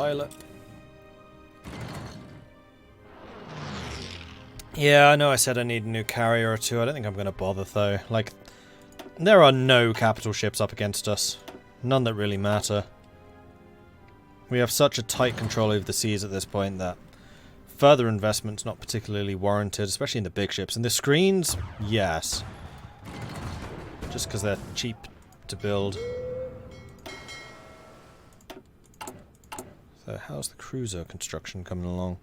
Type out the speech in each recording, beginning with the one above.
pilot. Yeah, I know I said I need a new carrier or two. I don't think I'm going to bother, though. Like, there are no capital ships up against us. None that really matter. We have such a tight control over the seas at this point that further investment's not particularly warranted, especially in the big ships. And the screens, yes. Just because they're cheap to build. So how's the cruiser construction coming along?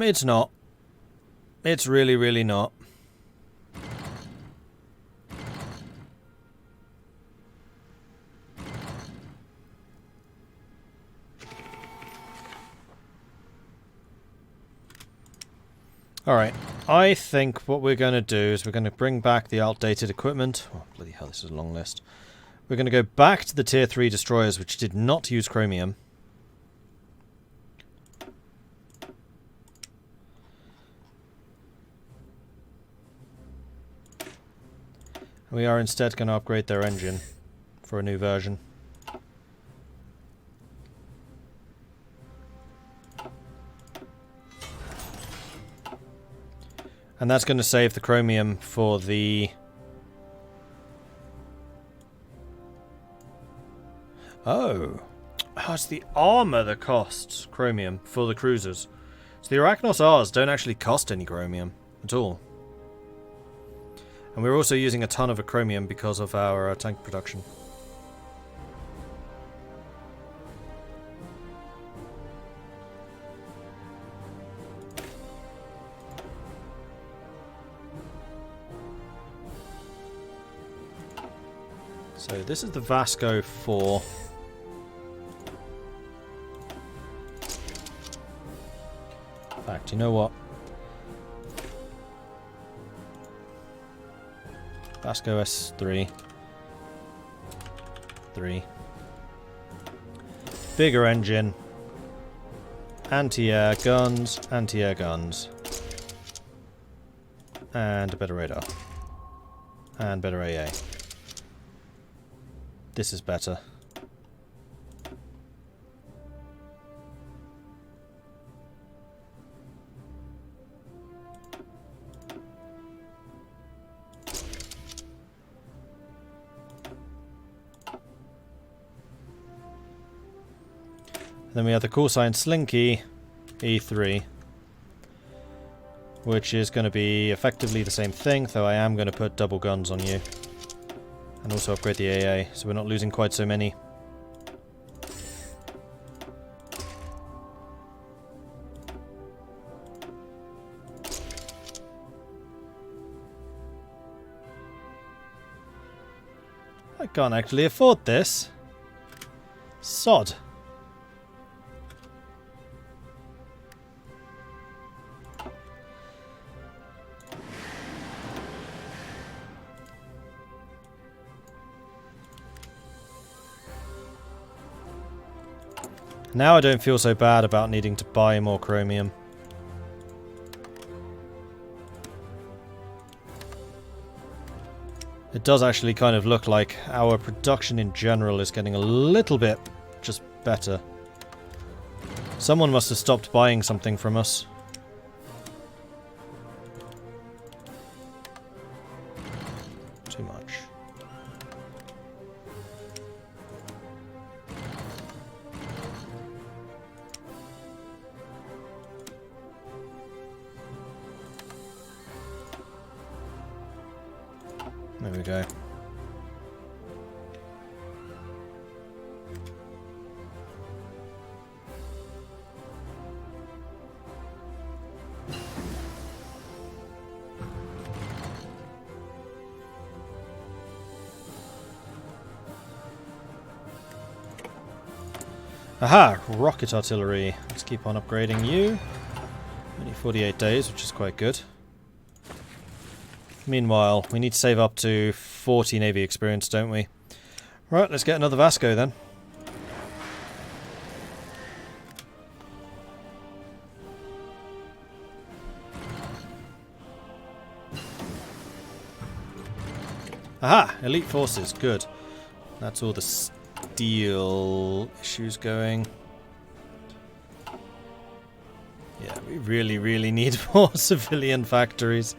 It's not. It's really, really not. Alright, I think what we're going to do is we're going to bring back the outdated equipment. Oh, bloody hell, this is a long list. We're going to go back to the Tier 3 destroyers, which did not use chromium. We are instead going to upgrade their engine for a new version. And that's going to save the chromium for the... Oh, it's the armor that costs chromium for the cruisers. So the Arachnos R's don't actually cost any chromium at all. And we're also using a ton of chromium because of our tank production. So this is the Vasco 4. In fact, you know what? Vasco S3. 3. Bigger engine. Anti-air guns. Anti-air guns. And a better radar. And better AA. This is better. Then we have the call sign Slinky E3, which is going to be effectively the same thing, though I am going to put double guns on you. And also upgrade the AA, so we're not losing quite so many. I can't actually afford this. Sod. Now I don't feel so bad about needing to buy more chromium. It does actually kind of look like our production in general is getting a little bit just better. Someone must have stopped buying something from us. Too much. There we go. Aha! Rocket artillery. Let's keep on upgrading you. Only 48 days, which is quite good. Meanwhile, we need to save up to 40 Navy experience, don't we? Right, let's get another Vasco then. Aha! Elite forces, good. That's all the steel issues going. We really, really need more civilian factories.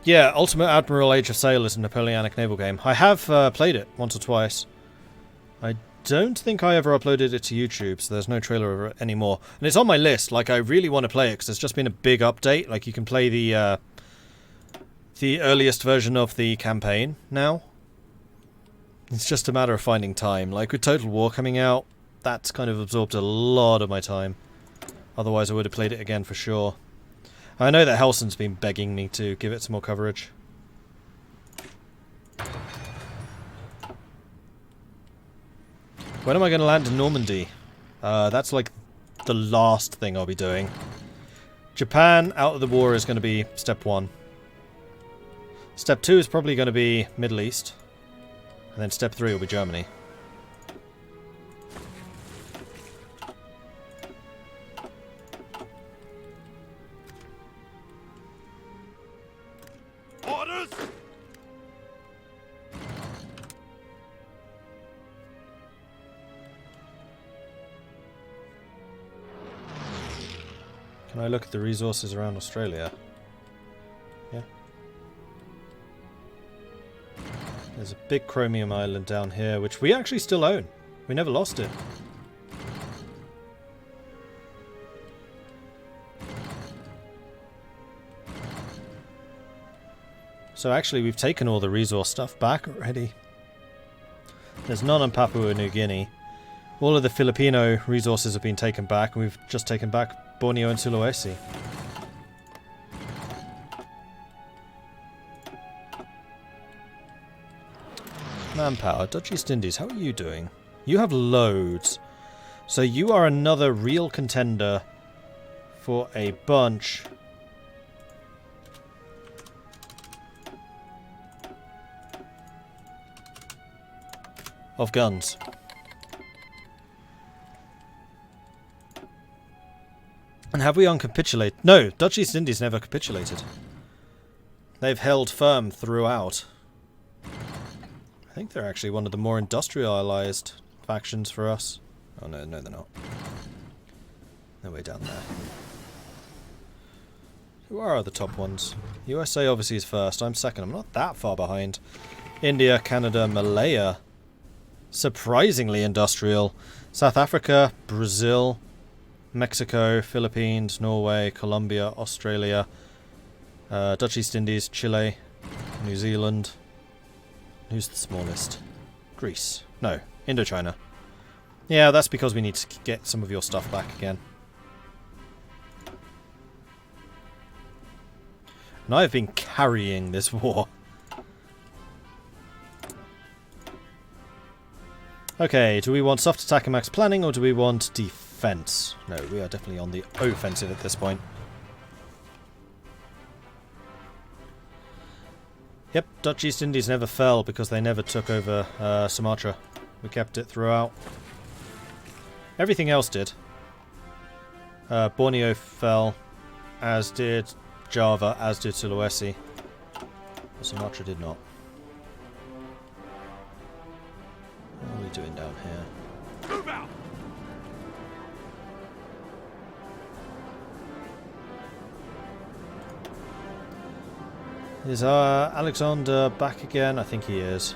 Yeah, Ultimate Admiral Age of Sail is a Napoleonic naval game. I have played it once or twice. I don't think I ever uploaded it to YouTube, so there's no trailer of it anymore. And it's on my list. Like, I really want to play it because there's just been a big update. Like, you can play the earliest version of the campaign now. It's just a matter of finding time. Like, with Total War coming out, that's kind of absorbed a lot of my time. Otherwise, I would have played it again for sure. I know that Helson's been begging me to give it some more coverage. When am I going to land in Normandy? That's like the last thing I'll be doing. Japan out of the war is going to be step 1. Step 2 is probably going to be Middle East. And then step 3 will be Germany. Orders! Can I look at the resources around Australia? Yeah. There's a big chromium island down here, which we actually still own. We never lost it. So actually we've taken all the resource stuff back already. There's none on Papua New Guinea. All of the Filipino resources have been taken back, and we've just taken back Borneo and Sulawesi. Manpower, Dutch East Indies, how are you doing? You have loads. So you are another real contender for a bunch of guns. And have we uncapitulated? No, Dutch East Indies never capitulated. They've held firm throughout. I think they're actually one of the more industrialized factions for us. Oh no, no they're not. They're way down there. Who are the top ones? USA obviously is first. I'm second. I'm not that far behind. India, Canada, Malaya. Surprisingly industrial. South Africa, Brazil, Mexico, Philippines, Norway, Colombia, Australia, Dutch East Indies, Chile, New Zealand. Who's the smallest? Greece. No, Indochina. Yeah, that's because we need to get some of your stuff back again. And I've been carrying this war. Okay, do we want soft attack and max planning, or do we want defense? No, we are definitely on the offensive at this point. Yep, Dutch East Indies never fell because they never took over Sumatra. We kept it throughout. Everything else did. Borneo fell, as did Java, as did Sulawesi. But Sumatra did not. What are we doing down here? Move out! Is Alexander back again? I think he is.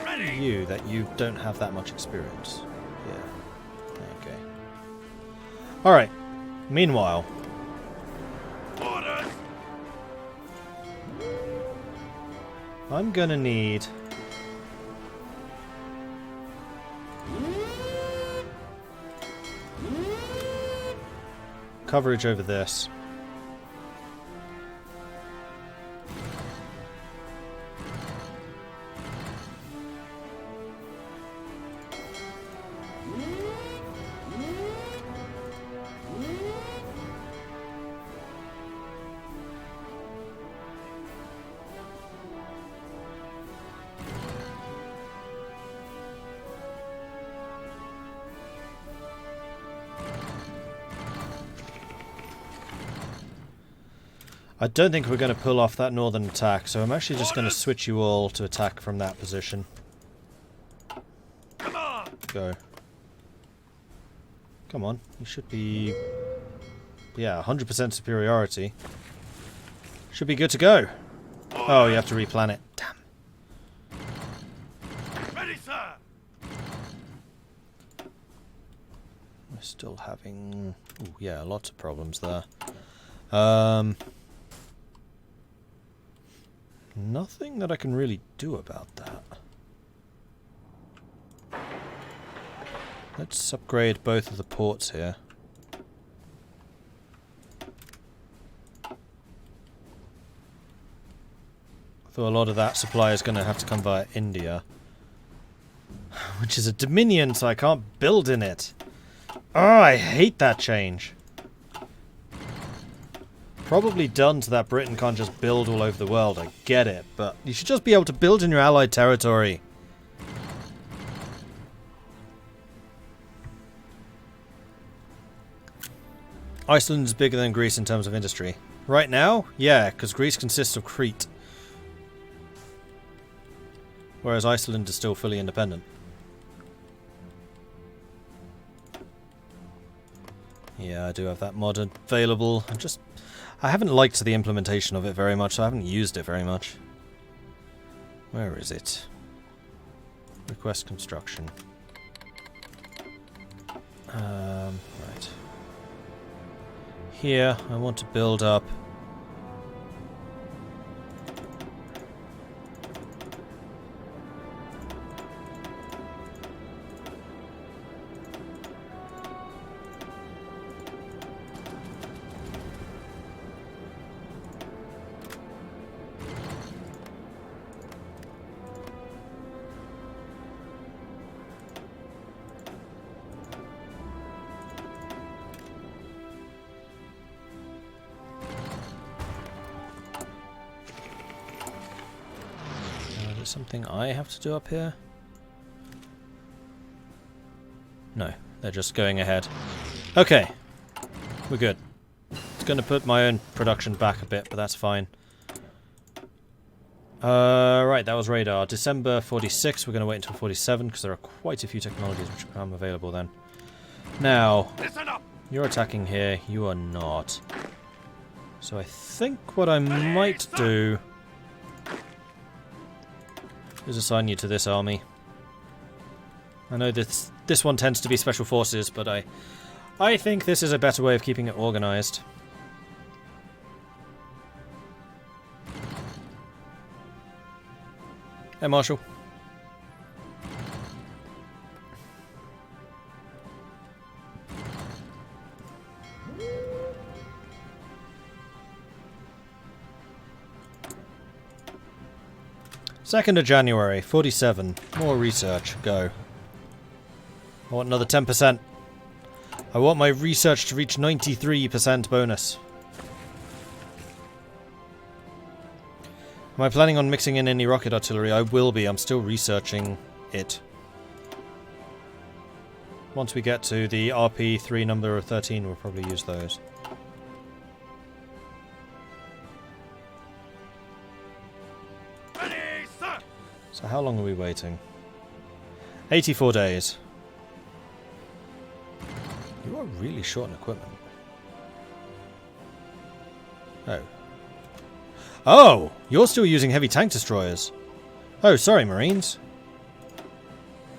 Ready! You, that you don't have that much experience. Yeah. Okay. Alright. Meanwhile. Orders! I'm gonna need... coverage over this. I don't think we're going to pull off that northern attack, so I'm actually just going to switch you all to attack from that position. Come on! Go. Come on, you should be... Yeah, 100% superiority. Should be good to go. Oh, you have to replan it. Damn. Ready, sir! We're still having... Ooh, yeah, lots of problems there. Nothing that I can really do about that. Let's upgrade both of the ports here. Though a lot of that supply is going to have to come via India. Which is a dominion, so I can't build in it. Oh, I hate that change. Probably done so that Britain can't just build all over the world, I get it, but you should just be able to build in your allied territory. Iceland is bigger than Greece in terms of industry. Right now? Yeah, because Greece consists of Crete. Whereas Iceland is still fully independent. Yeah, I do have that mod available. I haven't liked the implementation of it very much, so I haven't used it very much. Where is it? Request construction. Right. Here, I want to build up... something I have to do up here? No, they're just going ahead. Okay, we're good. It's going to put my own production back a bit, but that's fine. Right, that was radar. December 46, we're going to wait until 47, because there are quite a few technologies which become available then. Now, Listen up! you're attacking here, you are not. So I think what I might do is assign you to this army. I know this one tends to be special forces, but I think this is a better way of keeping it organized. Hey, Marshal. Second of January, 47. More research. Go. I want another 10%. I want my research to reach 93% bonus. Am I planning on mixing in any rocket artillery? I will be. I'm still researching it. Once we get to the RP3 number of 13, we'll probably use those. Ready, sir! So how long are we waiting? 84 days. You are really short on equipment. Oh. Oh! You're still using heavy tank destroyers. Oh, sorry, Marines.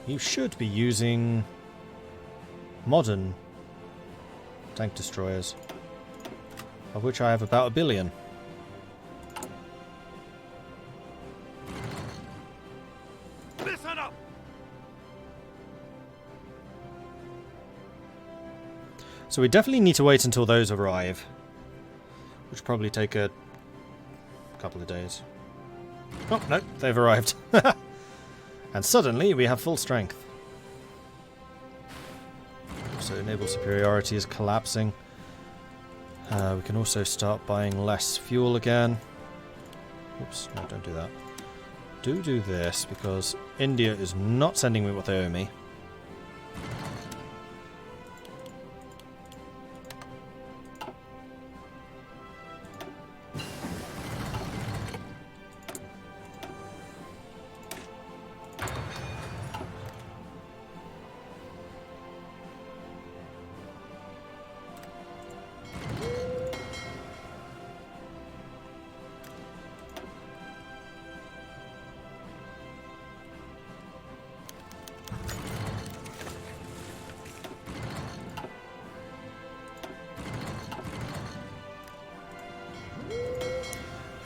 You should be using modern tank destroyers, of which I have about 1 billion. Listen up! So we definitely need to wait until those arrive, which will probably take a couple of days. Oh, no, they've arrived. And suddenly we have full strength. So naval superiority is collapsing. We can also start buying less fuel again. Oops, no, don't do that. Do this, because India is not sending me what they owe me.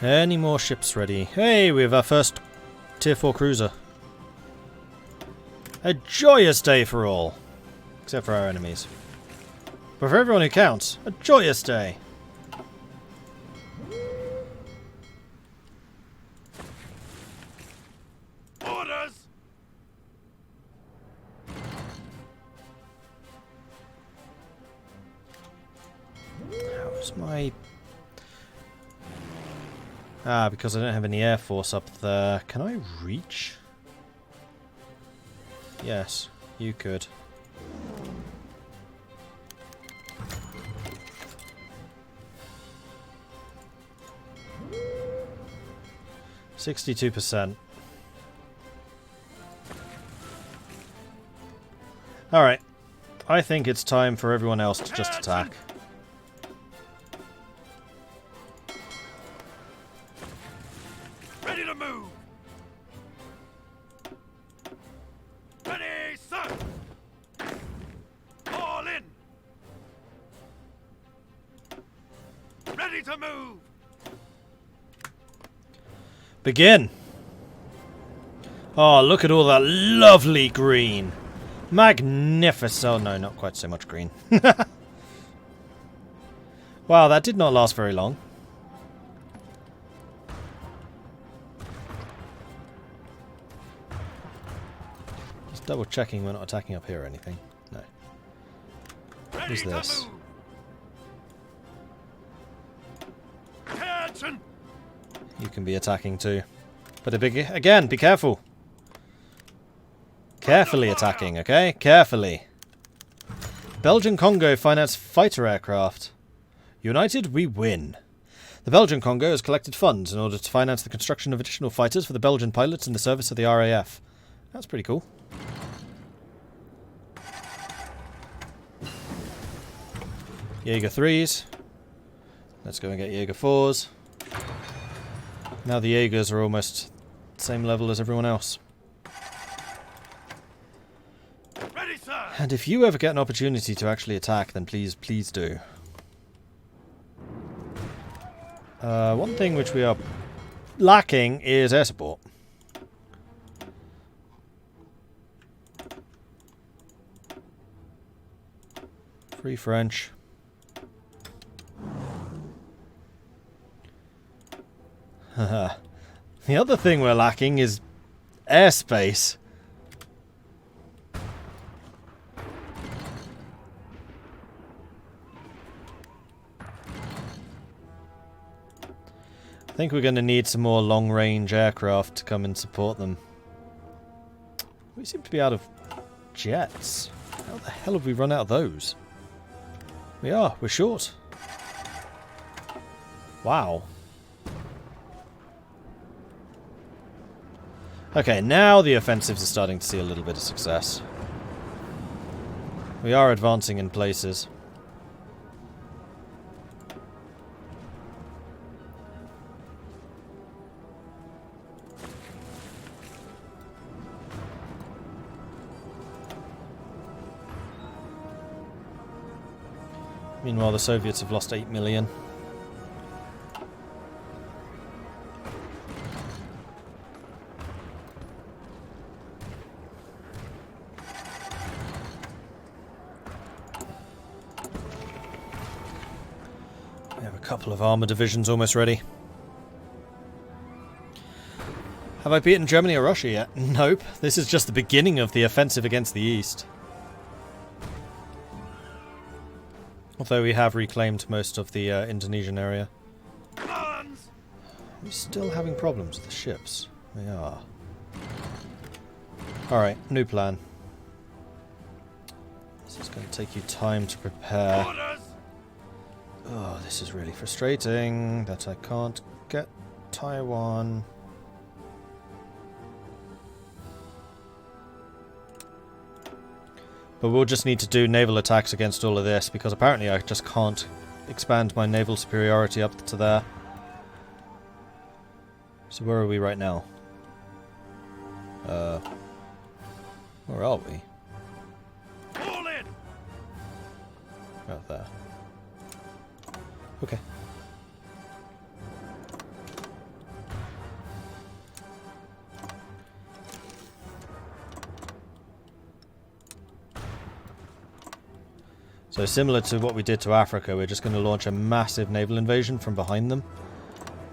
Any more ships ready? Hey, we have our first tier 4 cruiser. A joyous day for all. Except for our enemies. But for everyone who counts, a joyous day. Orders! How's my... Ah, because I don't have any air force up there. Can I reach? Yes, you could. %62%. Alright. I think it's time for everyone else to just attack. Ready to move! Ready, sir! All in! Ready to move! Begin! Oh, look at all that lovely green! Magnificent! Oh no, not quite so much green. Wow, that did not last very long. Just double checking we're not attacking up here or anything. No. Who's this? Attention! You can be attacking too. But again, be careful. Carefully attacking, okay? Carefully. Belgian Congo finance fighter aircraft. United, we win. The Belgian Congo has collected funds in order to finance the construction of additional fighters for the Belgian pilots in the service of the RAF. That's pretty cool. Jaeger 3s. Let's go and get Jaeger 4s. Now the Jaegers are almost the same level as everyone else. Ready, sir! And if you ever get an opportunity to actually attack, then please, please do. One thing which we are lacking is air support. Free French. The other thing we're lacking is airspace. I think we're going to need some more long-range aircraft to come and support them. We seem to be out of jets. How the hell have we run out of those? We're short. Wow. Okay, now the offensives are starting to see a little bit of success. We are advancing in places. Meanwhile, the Soviets have lost 8 million. We have a couple of armor divisions almost ready. Have I beaten Germany or Russia yet? Nope. This is just the beginning of the offensive against the East. Although we have reclaimed most of the Indonesian area. Guns! We're still having problems with the ships. We are. Alright, new plan. This is going to take you time to prepare. Orders! Oh, this is really frustrating that I can't get Taiwan. But we'll just need to do naval attacks against all of this, because apparently I just can't expand my naval superiority up to there. So where are we right now? Where are we? All in! Out there. Okay. So similar to what we did to Africa, we're just going to launch a massive naval invasion from behind them,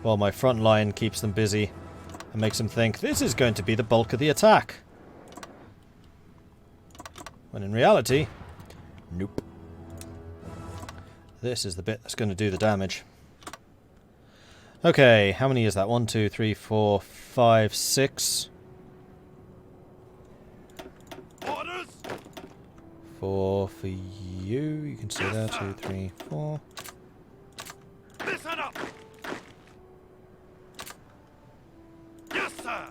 while my front line keeps them busy and makes them think this is going to be the bulk of the attack. When in reality, nope. This is the bit that's going to do the damage. Okay, how many is that? 1, 2, 3, 4, 5, 6. Orders. 4 for you. You can see there. 2, 3, 4. Listen up. Yes, sir.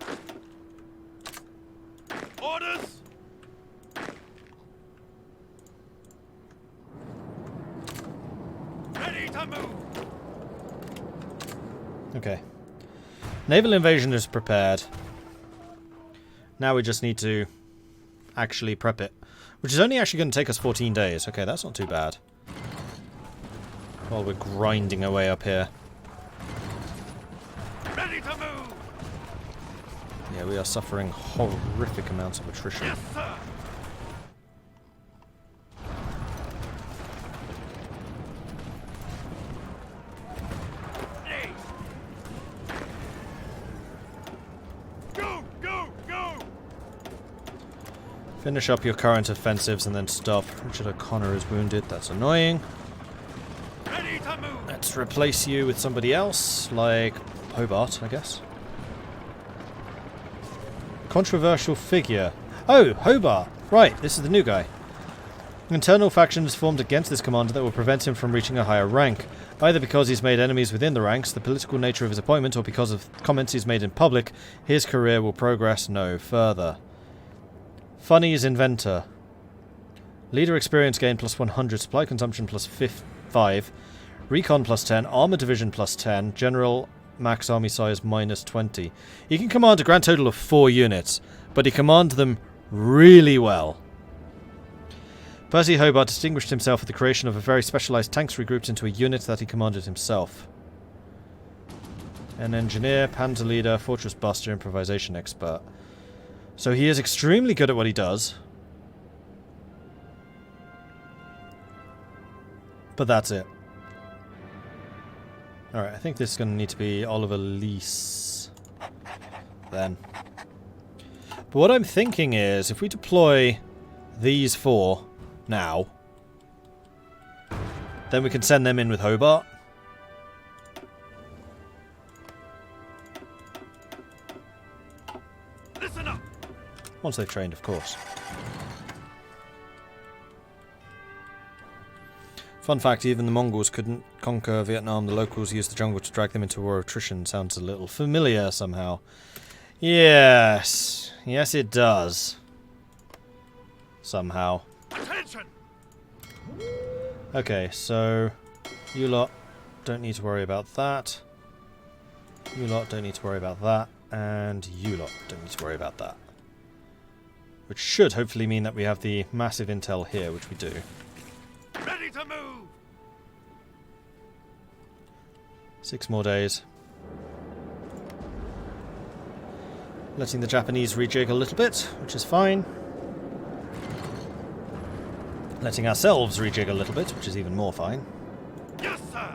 Orders. Ready to move. Okay. Naval invasion is prepared. Now we just need to actually prep it. Which is only actually going to take us 14 days. Okay, that's not too bad. While we're grinding away up here. Ready to move. Yeah, we are suffering horrific amounts of attrition. Yes, sir. Hey. Go, go, go. Finish up your current offensives and then stop. Richard O'Connor is wounded. That's annoying. Ready to move. Let's replace you with somebody else, like Hobart, I guess. Controversial figure. Oh, Hobart! Right, this is the new guy. Internal faction is formed against this commander that will prevent him from reaching a higher rank, either because he's made enemies within the ranks, the political nature of his appointment, or because of comments he's made in public. His career will progress no further. Funny's inventor. Leader experience gain plus 100, supply consumption plus 5, recon plus 10, armor division plus 10, general max army size minus 20. He can command a grand total of 4 units, but he commands them really well. Percy Hobart distinguished himself with the creation of a very specialized tanks regrouped into a unit that he commanded himself. An engineer, panzer leader, fortress buster, improvisation expert. So he is extremely good at what he does. But that's it. Alright, I think this is going to need to be Oliver Lease. Then. But what I'm thinking is, if we deploy these 4 now, then we can send them in with Hobart. Listen up. Once they've trained, of course. Fun fact, even the Mongols couldn't conquer Vietnam. The locals used the jungle to drag them into war of attrition. Sounds a little familiar somehow. Yes. Yes, it does. Somehow. Attention. Okay, so you lot don't need to worry about that. You lot don't need to worry about that. And you lot don't need to worry about that. Which should hopefully mean that we have the massive intel here, which we do. Ready to move. 6 more days. Letting the Japanese rejig a little bit, which is fine. Letting ourselves rejig a little bit, which is even more fine. Yes, sir.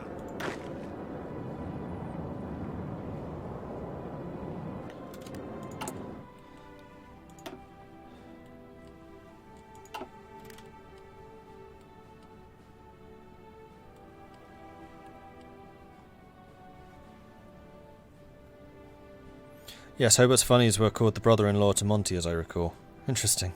Yes, Hobart's funnies were called the brother-in-law to Monty, as I recall. Interesting.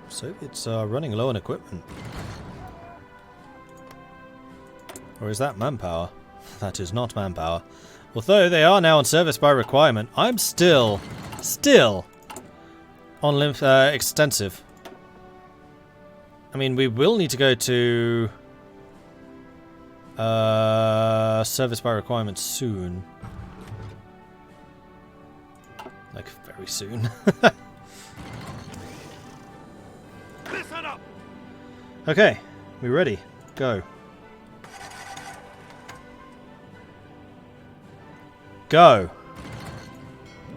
Soviets are running low on equipment. Or is that manpower? That is not manpower. Although they are now on service by requirement, I'm still on extensive. I mean, we will need to go to service by requirement soon. Like, very soon. Listen up. Okay, we ready? Go. Go!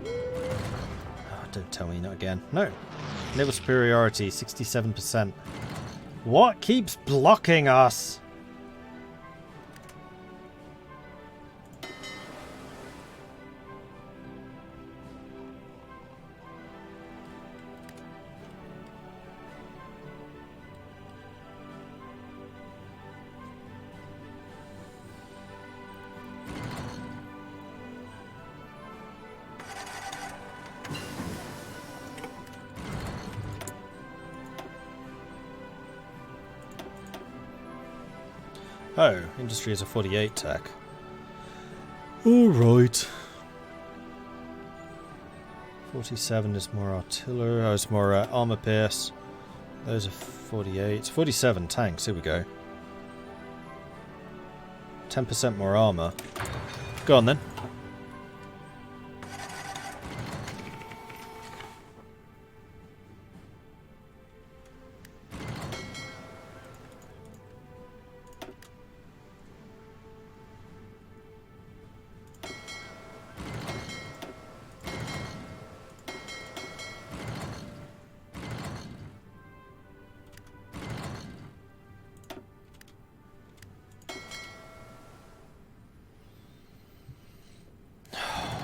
Oh, don't tell me not again. No. Naval superiority, 67%. What keeps blocking us? Oh, industry is a 48 tech. Alright. 47 is more artillery. Oh, it's more armor pierce. Those are 48. 47 tanks. Here we go. 10% more armor. Go on then.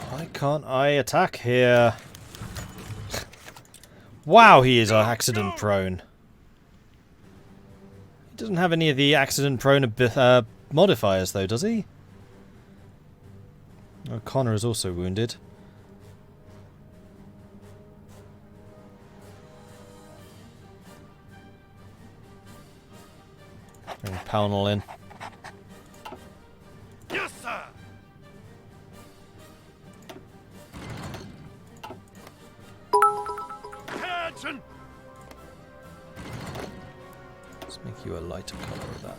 Why can't I attack here? Wow, he is accident prone. He doesn't have any of the accident prone modifiers though, does he? Oh, Connor is also wounded. Bring Pownall in. Yes, sir. Attention. Let's make you a lighter colour of that.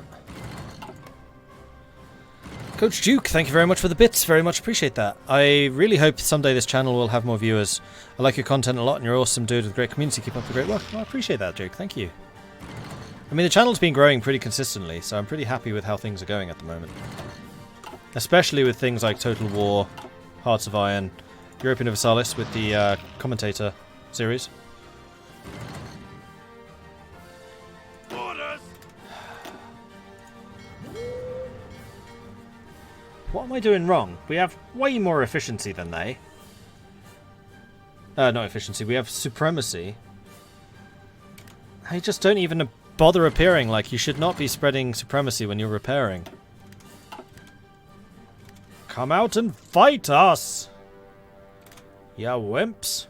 Coach Duke, thank you very much for the bits. Very much appreciate that. I really hope someday this channel will have more viewers. I like your content a lot and you're awesome dude with a great community. Keep up the great work. Well, I appreciate that, Duke. Thank you. I mean, the channel's been growing pretty consistently, so I'm pretty happy with how things are going at the moment. Especially with things like Total War, Hearts of Iron, European Universalis with the commentator series. Orders. What am I doing wrong? We have way more efficiency than they. Not efficiency, we have supremacy. They just don't even bother appearing. Like, you should not be spreading supremacy when you're repairing. Come out and fight us! Ya wimps.